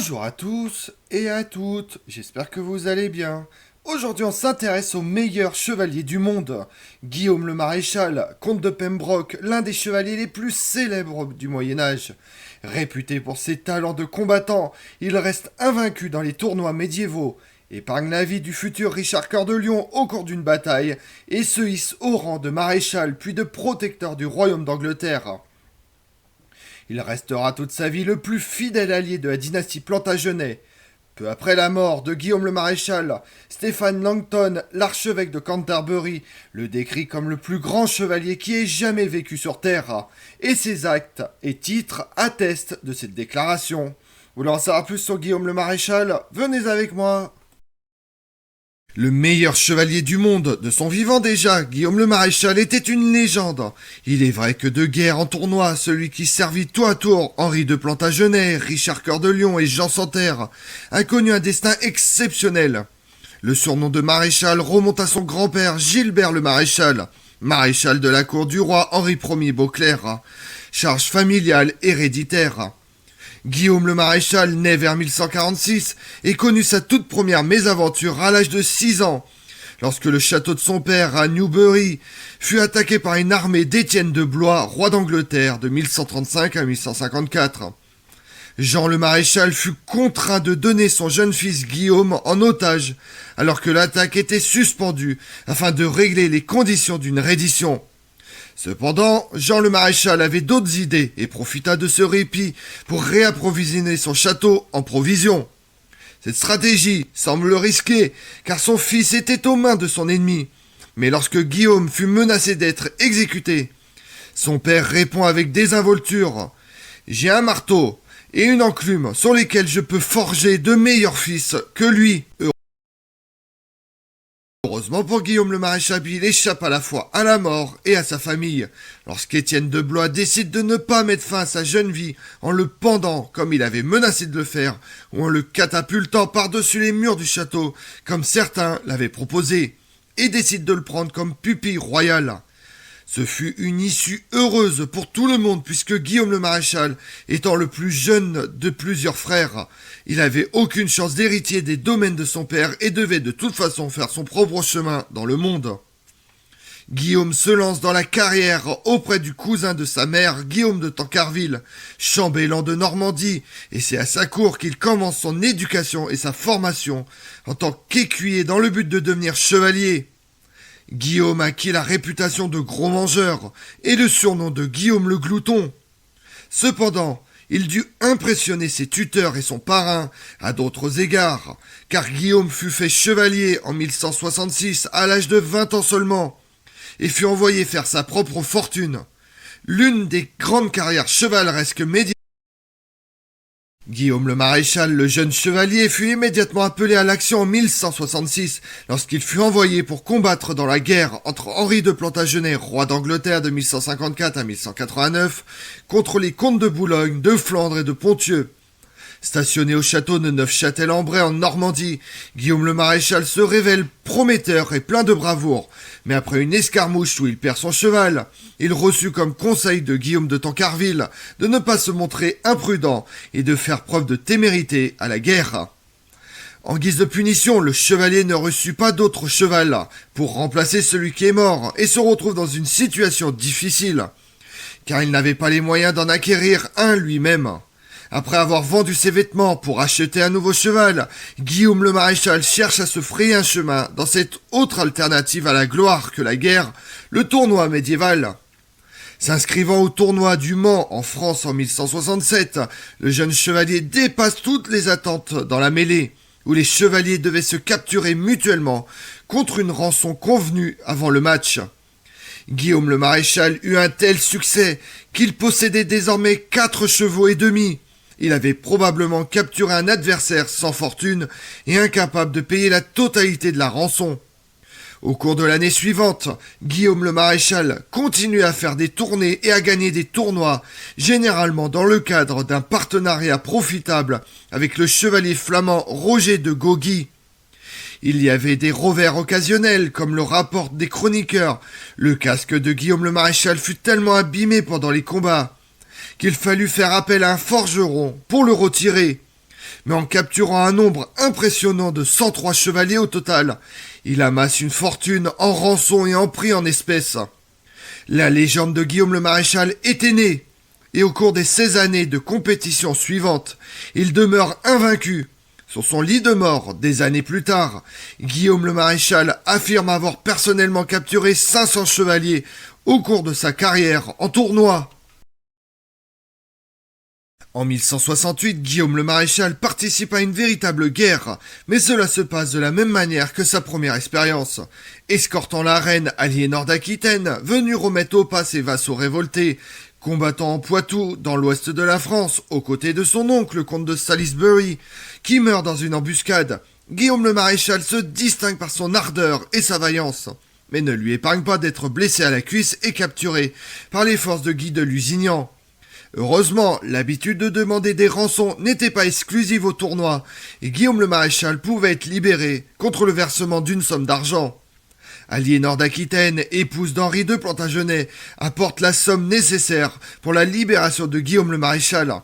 Bonjour à tous et à toutes, j'espère que vous allez bien. Aujourd'hui on s'intéresse au meilleur chevalier du monde. Guillaume le Maréchal, comte de Pembroke, l'un des chevaliers les plus célèbres du Moyen-Âge. Réputé pour ses talents de combattant, il reste invaincu dans les tournois médiévaux, épargne la vie du futur Richard Cœur de Lion au cours d'une bataille et se hisse au rang de maréchal puis de protecteur du royaume d'Angleterre. Il restera toute sa vie le plus fidèle allié de la dynastie Plantagenet. Peu après la mort de Guillaume le Maréchal, Stéphane Langton, l'archevêque de Canterbury, le décrit comme le plus grand chevalier qui ait jamais vécu sur Terre, et ses actes et titres attestent de cette déclaration. Vous voulez en savoir plus sur Guillaume le Maréchal? Venez avec moi. Le meilleur chevalier du monde, de son vivant déjà, Guillaume le Maréchal était une légende. Il est vrai que de guerre en tournoi, celui qui servit tour à tour Henri de Plantagenet, Richard Cœur de Lion et Jean Santerre, a connu un destin exceptionnel. Le surnom de Maréchal remonte à son grand-père Gilbert le Maréchal, maréchal de la cour du roi Henri Ier Beauclerc, charge familiale héréditaire. Guillaume le Maréchal, né vers 1146, et connut sa toute première mésaventure à l'âge de 6 ans, lorsque le château de son père à Newbury fut attaqué par une armée d'Étienne de Blois, roi d'Angleterre, de 1135 à 1154. Jean le Maréchal fut contraint de donner son jeune fils Guillaume en otage, alors que l'attaque était suspendue, afin de régler les conditions d'une reddition. Cependant, Jean le Maréchal avait d'autres idées et profita de ce répit pour réapprovisionner son château en provisions. Cette stratégie semble risquée, car son fils était aux mains de son ennemi. Mais lorsque Guillaume fut menacé d'être exécuté, son père répond avec désinvolture: « J'ai un marteau et une enclume sur lesquels je peux forger de meilleurs fils que lui. » Heureusement pour Guillaume le Maréchal, il échappe à la fois à la mort et à sa famille, lorsqu'Étienne de Blois décide de ne pas mettre fin à sa jeune vie en le pendant comme il avait menacé de le faire, ou en le catapultant par-dessus les murs du château comme certains l'avaient proposé, et décide de le prendre comme pupille royale. Ce fut une issue heureuse pour tout le monde puisque Guillaume le Maréchal, étant le plus jeune de plusieurs frères, il avait aucune chance d'héritier des domaines de son père et devait de toute façon faire son propre chemin dans le monde. Guillaume se lance dans la carrière auprès du cousin de sa mère, Guillaume de Tancarville, chambellan de Normandie, et c'est à sa cour qu'il commence son éducation et sa formation en tant qu'écuyer dans le but de devenir chevalier. Guillaume acquit la réputation de gros mangeur et le surnom de Guillaume le Glouton. Cependant, il dut impressionner ses tuteurs et son parrain à d'autres égards, car Guillaume fut fait chevalier en 1166 à l'âge de 20 ans seulement, et fut envoyé faire sa propre fortune, l'une des grandes carrières chevaleresques médiévales. Guillaume le Maréchal, le jeune chevalier, fut immédiatement appelé à l'action en 1166, lorsqu'il fut envoyé pour combattre dans la guerre entre Henri de Plantagenet, roi d'Angleterre de 1154 à 1189, contre les comtes de Boulogne, de Flandre et de Ponthieu. Stationné au château de Neufchâtel-en-Bray en Normandie, Guillaume le Maréchal se révèle prometteur et plein de bravoure, mais après une escarmouche où il perd son cheval, il reçut comme conseil de Guillaume de Tancarville de ne pas se montrer imprudent et de faire preuve de témérité à la guerre. En guise de punition, le chevalier ne reçut pas d'autre cheval pour remplacer celui qui est mort et se retrouve dans une situation difficile, car il n'avait pas les moyens d'en acquérir un lui-même. Après avoir vendu ses vêtements pour acheter un nouveau cheval, Guillaume le Maréchal cherche à se frayer un chemin dans cette autre alternative à la gloire que la guerre, le tournoi médiéval. S'inscrivant au tournoi du Mans en France en 1167, le jeune chevalier dépasse toutes les attentes dans la mêlée, où les chevaliers devaient se capturer mutuellement contre une rançon convenue avant le match. Guillaume le Maréchal eut un tel succès qu'il possédait désormais 4 chevaux et demi. Il avait probablement capturé un adversaire sans fortune et incapable de payer la totalité de la rançon. Au cours de l'année suivante, Guillaume le Maréchal continue à faire des tournées et à gagner des tournois, généralement dans le cadre d'un partenariat profitable avec le chevalier flamand Roger de Gauguy. Il y avait des revers occasionnels, comme le rapportent des chroniqueurs. Le casque de Guillaume le Maréchal fut tellement abîmé pendant les combats qu'il fallut faire appel à un forgeron pour le retirer. Mais en capturant un nombre impressionnant de 103 chevaliers au total, il amasse une fortune en rançon et en prix en espèces. La légende de Guillaume le Maréchal était née, et au cours des 16 années de compétition suivantes, il demeure invaincu. Sur son lit de mort, des années plus tard, Guillaume le Maréchal affirme avoir personnellement capturé 500 chevaliers au cours de sa carrière en tournoi. En 1168, Guillaume le Maréchal participe à une véritable guerre, mais cela se passe de la même manière que sa première expérience. Escortant la reine Aliénor d'Aquitaine, venue remettre au pas ses vassaux révoltés, combattant en Poitou, dans l'ouest de la France, aux côtés de son oncle, le comte de Salisbury, qui meurt dans une embuscade, Guillaume le Maréchal se distingue par son ardeur et sa vaillance, mais ne lui épargne pas d'être blessé à la cuisse et capturé par les forces de Guy de Lusignan. Heureusement, l'habitude de demander des rançons n'était pas exclusive au tournoi, et Guillaume le Maréchal pouvait être libéré contre le versement d'une somme d'argent. Aliénor d'Aquitaine, épouse d'Henri de Plantagenet, apporte la somme nécessaire pour la libération de Guillaume le Maréchal.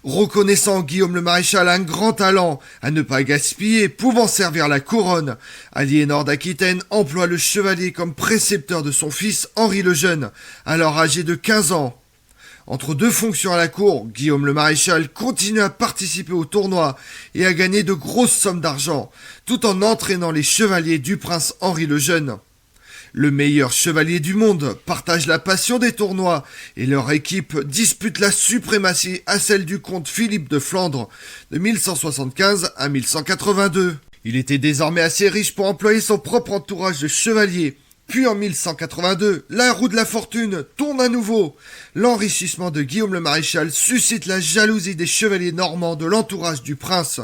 Reconnaissant Guillaume le Maréchal un grand talent à ne pas gaspiller, pouvant servir la couronne, Aliénor d'Aquitaine emploie le chevalier comme précepteur de son fils Henri le Jeune, alors âgé de 15 ans. Entre deux fonctions à la cour, Guillaume le Maréchal continue à participer au tournoi et à gagner de grosses sommes d'argent, tout en entraînant les chevaliers du prince Henri le Jeune. Le meilleur chevalier du monde partage la passion des tournois et leur équipe dispute la suprématie à celle du comte Philippe de Flandre de 1175 à 1182. Il était désormais assez riche pour employer son propre entourage de chevaliers. Puis en 1182, la roue de la fortune tourne à nouveau. L'enrichissement de Guillaume le Maréchal suscite la jalousie des chevaliers normands de l'entourage du prince,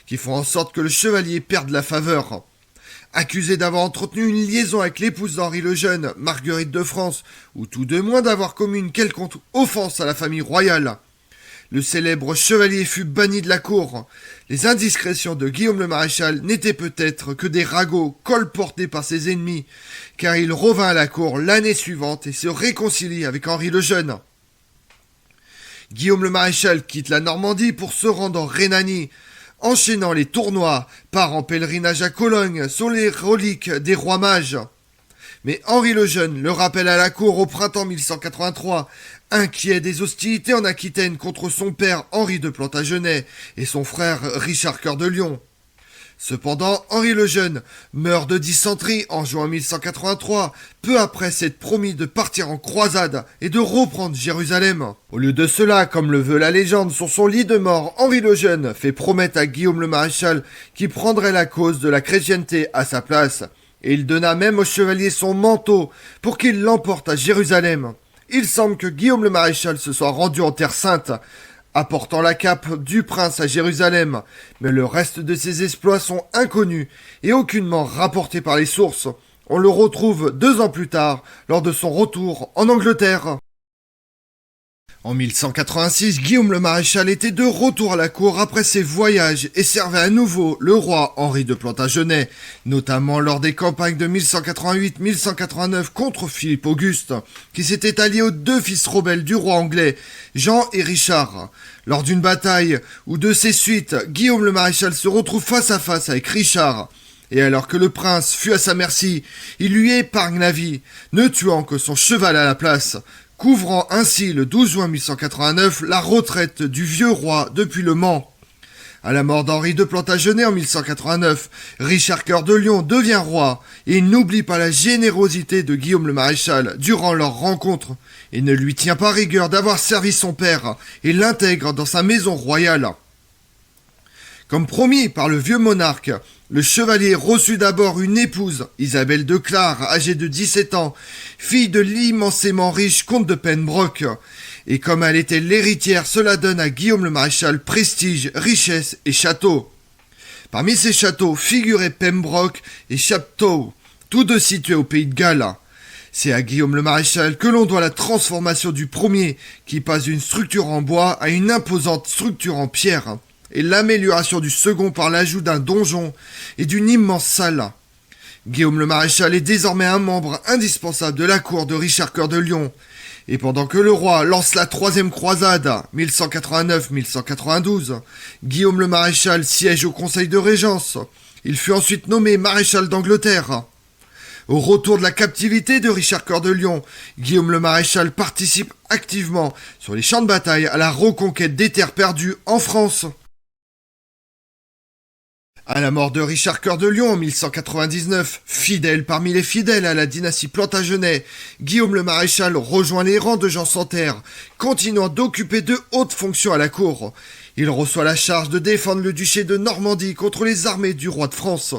qui font en sorte que le chevalier perde la faveur. Accusé d'avoir entretenu une liaison avec l'épouse d'Henri le Jeune, Marguerite de France, ou tout de moins d'avoir commis une quelconque offense à la famille royale, le célèbre chevalier fut banni de la cour. Les indiscrétions de Guillaume le Maréchal n'étaient peut-être que des ragots colportés par ses ennemis, car il revint à la cour l'année suivante et se réconcilie avec Henri le Jeune. Guillaume le Maréchal quitte la Normandie pour se rendre en Rhénanie, enchaînant les tournois, part en pèlerinage à Cologne sur les reliques des rois mages. Mais Henri le Jeune le rappelle à la cour au printemps 1183, inquiet des hostilités en Aquitaine contre son père Henri de Plantagenet et son frère Richard Cœur de Lion. Cependant, Henri le Jeune meurt de dysenterie en juin 1183, peu après s'être promis de partir en croisade et de reprendre Jérusalem. Au lieu de cela, comme le veut la légende, sur son lit de mort, Henri le Jeune fait promettre à Guillaume le Maréchal qu'il prendrait la cause de la chrétienté à sa place. Et il donna même au chevalier son manteau pour qu'il l'emporte à Jérusalem. Il semble que Guillaume le Maréchal se soit rendu en Terre Sainte, apportant la cape du prince à Jérusalem, mais le reste de ses exploits sont inconnus et aucunement rapportés par les sources. On le retrouve 2 ans plus tard, lors de son retour en Angleterre. En 1186, Guillaume le Maréchal était de retour à la cour après ses voyages et servait à nouveau le roi Henri de Plantagenet, notamment lors des campagnes de 1188-1189 contre Philippe Auguste, qui s'était allié aux 2 fils rebelles du roi anglais, Jean et Richard. Lors d'une bataille ou de ses suites, Guillaume le Maréchal se retrouve face à face avec Richard. Et alors que le prince fut à sa merci, il lui épargne la vie, ne tuant que son cheval à la place, couvrant ainsi le 12 juin 1189 la retraite du vieux roi depuis le Mans. À la mort d'Henri de Plantagenet en 1189, Richard Cœur de Lion devient roi et il n'oublie pas la générosité de Guillaume le Maréchal durant leur rencontre et ne lui tient pas rigueur d'avoir servi son père et l'intègre dans sa maison royale. Comme promis par le vieux monarque, le chevalier reçut d'abord une épouse, Isabelle de Clare, âgée de 17 ans, fille de l'immensément riche comte de Pembroke. Et comme elle était l'héritière, cela donne à Guillaume le Maréchal prestige, richesse et château. Parmi ces châteaux figuraient Pembroke et Chapteau, tous deux situés au pays de Galles. C'est à Guillaume le Maréchal que l'on doit la transformation du premier, qui passe d'une structure en bois à une imposante structure en pierre, et l'amélioration du second par l'ajout d'un donjon et d'une immense salle. Guillaume le Maréchal est désormais un membre indispensable de la cour de Richard Cœur de Lion, Et pendant que le roi lance la troisième croisade, 1189-1192, Guillaume le Maréchal siège au conseil de régence. Il fut ensuite nommé maréchal d'Angleterre. Au retour de la captivité de Richard Cœur de Lion, Guillaume le Maréchal participe activement sur les champs de bataille à la reconquête des terres perdues en France. À la mort de Richard Cœur de Lion en 1199, fidèle parmi les fidèles à la dynastie Plantagenet, Guillaume le Maréchal rejoint les rangs de Jean sans Terre, continuant d'occuper de hautes fonctions à la cour. Il reçoit la charge de défendre le duché de Normandie contre les armées du roi de France.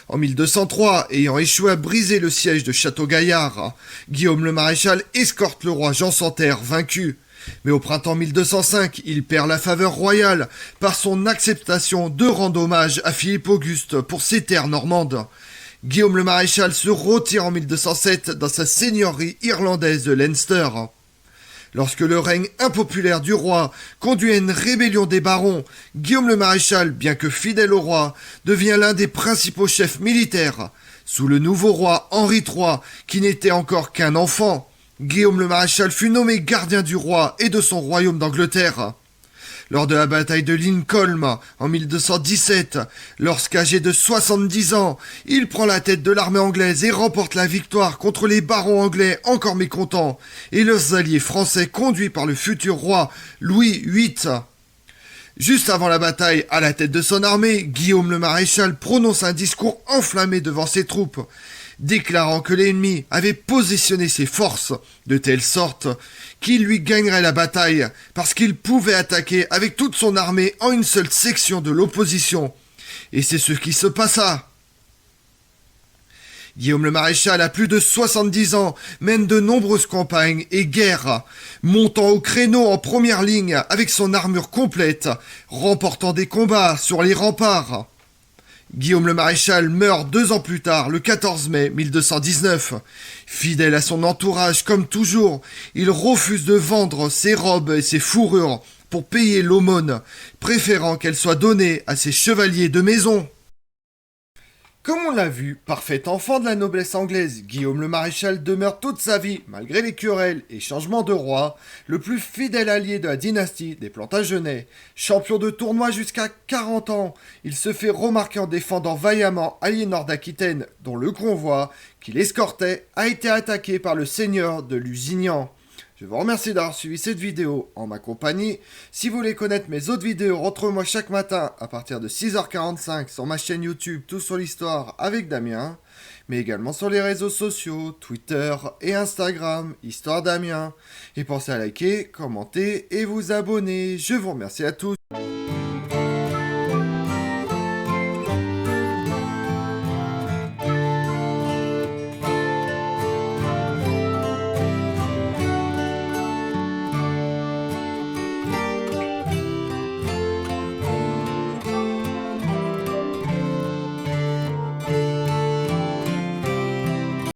En 1203, ayant échoué à briser le siège de Château-Gaillard, Guillaume le Maréchal escorte le roi Jean sans Terre vaincu. Mais au printemps 1205, il perd la faveur royale par son acceptation de rendre hommage à Philippe Auguste pour ses terres normandes. Guillaume le Maréchal se retire en 1207 dans sa seigneurie irlandaise de Leinster. Lorsque le règne impopulaire du roi conduit à une rébellion des barons, Guillaume le Maréchal, bien que fidèle au roi, devient l'un des principaux chefs militaires. Sous le nouveau roi Henri III, qui n'était encore qu'un enfant, Guillaume le Maréchal fut nommé gardien du roi et de son royaume d'Angleterre. Lors de la bataille de Lincoln en 1217, lorsqu'âgé de 70 ans, il prend la tête de l'armée anglaise et remporte la victoire contre les barons anglais encore mécontents et leurs alliés français conduits par le futur roi Louis VIII. Juste avant la bataille, à la tête de son armée, Guillaume le Maréchal prononce un discours enflammé devant ses troupes, déclarant que l'ennemi avait positionné ses forces de telle sorte qu'il lui gagnerait la bataille parce qu'il pouvait attaquer avec toute son armée en une seule section de l'opposition. Et c'est ce qui se passa. Guillaume le Maréchal, à plus de 70 ans, mène de nombreuses campagnes et guerres, montant au créneau en première ligne avec son armure complète, remportant des combats sur les remparts. Guillaume le Maréchal meurt 2 ans plus tard, le 14 mai 1219. Fidèle à son entourage comme toujours, il refuse de vendre ses robes et ses fourrures pour payer l'aumône, préférant qu'elles soient données à ses chevaliers de maison. Comme on l'a vu, parfait enfant de la noblesse anglaise, Guillaume le Maréchal demeure toute sa vie, malgré les querelles et changements de roi, le plus fidèle allié de la dynastie des Plantagenets. Champion de tournoi jusqu'à 40 ans, il se fait remarquer en défendant vaillamment Aliénor d'Aquitaine, dont le convoi, qu'il escortait, a été attaqué par le seigneur de Lusignan. Je vous remercie d'avoir suivi cette vidéo en ma compagnie. Si vous voulez connaître mes autres vidéos, retrouvez-moi chaque matin à partir de 6h45 sur ma chaîne YouTube Tout sur l'Histoire avec Damien, mais également sur les réseaux sociaux, Twitter et Instagram, Histoire Damien. Et pensez à liker, commenter et vous abonner. Je vous remercie à tous.